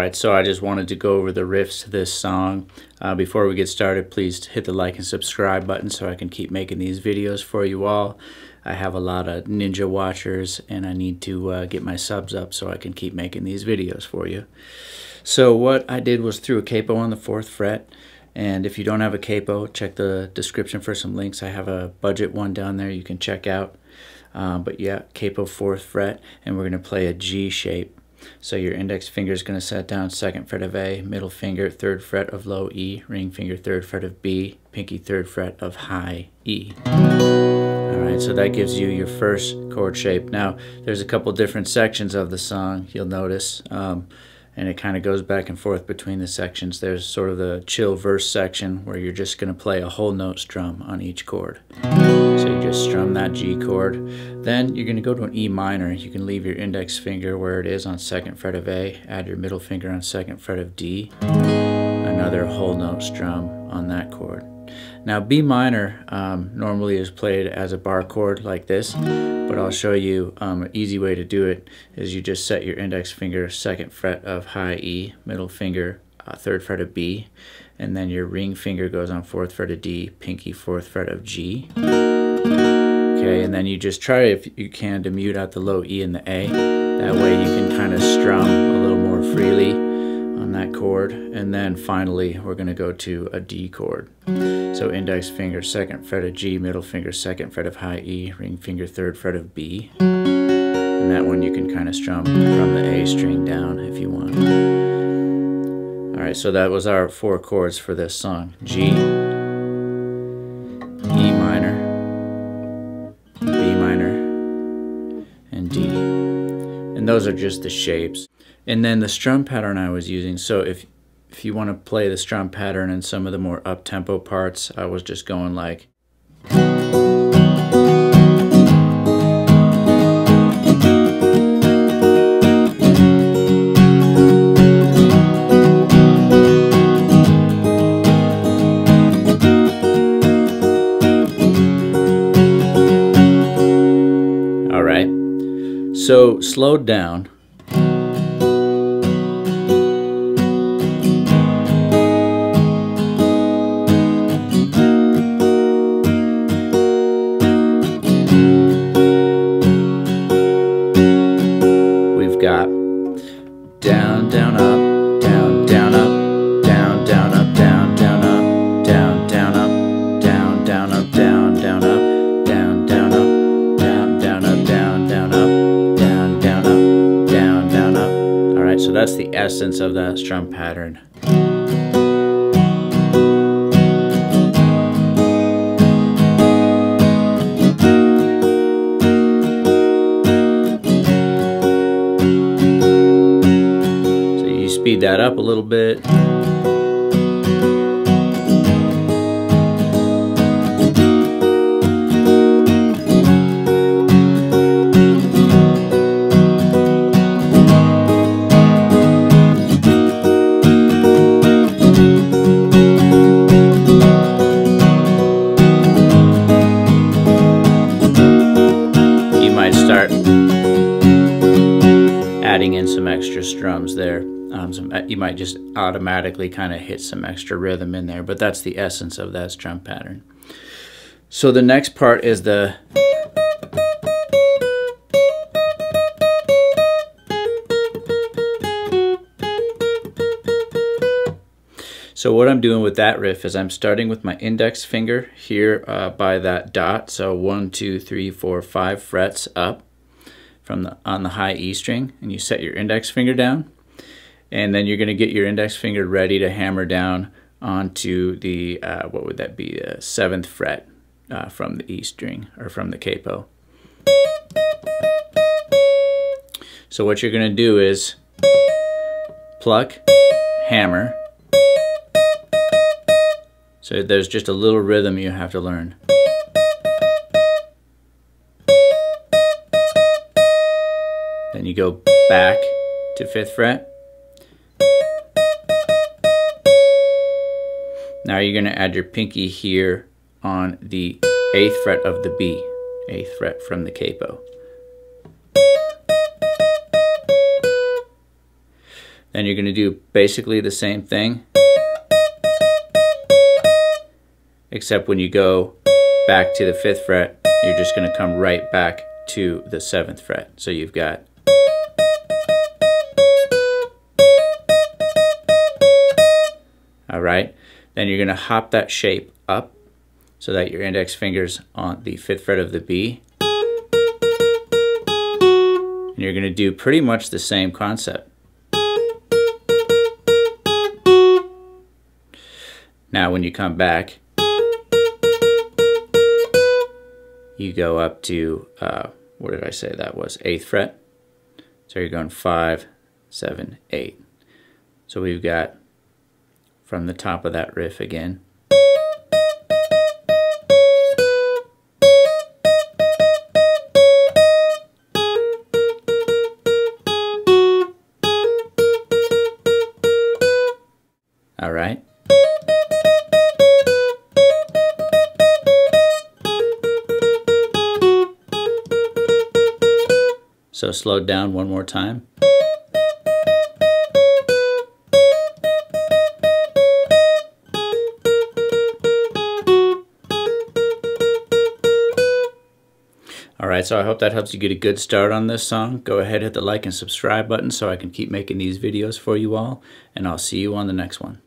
Alright, so I just wanted to go over the riffs to this song. Before we get started, please hit the like and subscribe button so I can keep making these videos for you all. I have a lot of ninja watchers and I need to get my subs up so I can keep making these videos for you. So what I did was threw a capo on the 4th fret, and if you don't have a capo, check the description for some links. I have a budget one down there you can check out. But yeah, capo 4th fret, and we're going to play a G shape. So your index finger is going to set down 2nd fret of A, middle finger 3rd fret of low E, ring finger 3rd fret of B, pinky 3rd fret of high E. Alright, so that gives you your first chord shape. Now, there's a couple different sections of the song, you'll notice, and it kind of goes back and forth between the sections. There's sort of the chill verse section where you're just going to play a whole note strum on each chord. So you just strum that G chord. Then you're going to go to an E minor. You can leave your index finger where it is on 2nd fret of A, add your middle finger on 2nd fret of D, another whole note strum on that chord. Now B minor normally is played as a bar chord like this, but I'll show you an easy way to do it is you just set your index finger 2nd fret of high E, middle finger 3rd fret of B, and then your ring finger goes on 4th fret of D, pinky 4th fret of G. Okay, and then you just try, if you can, to mute out the low E and the A. That way you can kind of strum a little more freely on that chord. And then finally we're going to go to a D chord. So index finger 2nd fret of G, middle finger 2nd fret of high E, ring finger 3rd fret of B. And that one you can kind of strum from the A string down if you want. Alright, so that was our 4 chords for this song. G, E minor, B minor, and D. And those are just the shapes. And then the strum pattern I was using, so if you want to play the strum pattern in some of the more up-tempo parts, I was just going like... Alright, so slowed down. Got down, down, up, down, down, up, down, down, up, down, down, up, down, down, up, down, down, up, down, down, up, down, down, up, down, down, up, down, down, up, down, down, up, down, down, up. All right, so that's the essence of that strum pattern. Speed that up a little bit. You might start adding in some extra strums there. You might just automatically kind of hit some extra rhythm in there, but that's the essence of that strum pattern. So the next part is the... So what I'm doing with that riff is I'm starting with my index finger here by that dot, so 1, 2, 3, 4, 5 frets up from on the high E string, and you set your index finger down. And then you're going to get your index finger ready to hammer down onto the, what would that be, 7th fret from the E string, or from the capo. So what you're going to do is pluck, hammer. So there's just a little rhythm you have to learn. Then you go back to 5th fret. Now you're going to add your pinky here on the 8th fret of the B, 8th fret from the capo. Then you're going to do basically the same thing, except when you go back to the 5th fret, you're just going to come right back to the 7th fret. So you've got all right. Then you're going to hop that shape up so that your index finger's on the 5th fret of the B. And you're going to do pretty much the same concept. Now when you come back, you go up to, what did I say that was? 8th fret. So you're going 5, 7, 8. So we've got from the top of that riff again. All right. So slowed down one more time. Alright, so I hope that helps you get a good start on this song. Go ahead, hit the like and subscribe button so I can keep making these videos for you all, and I'll see you on the next one.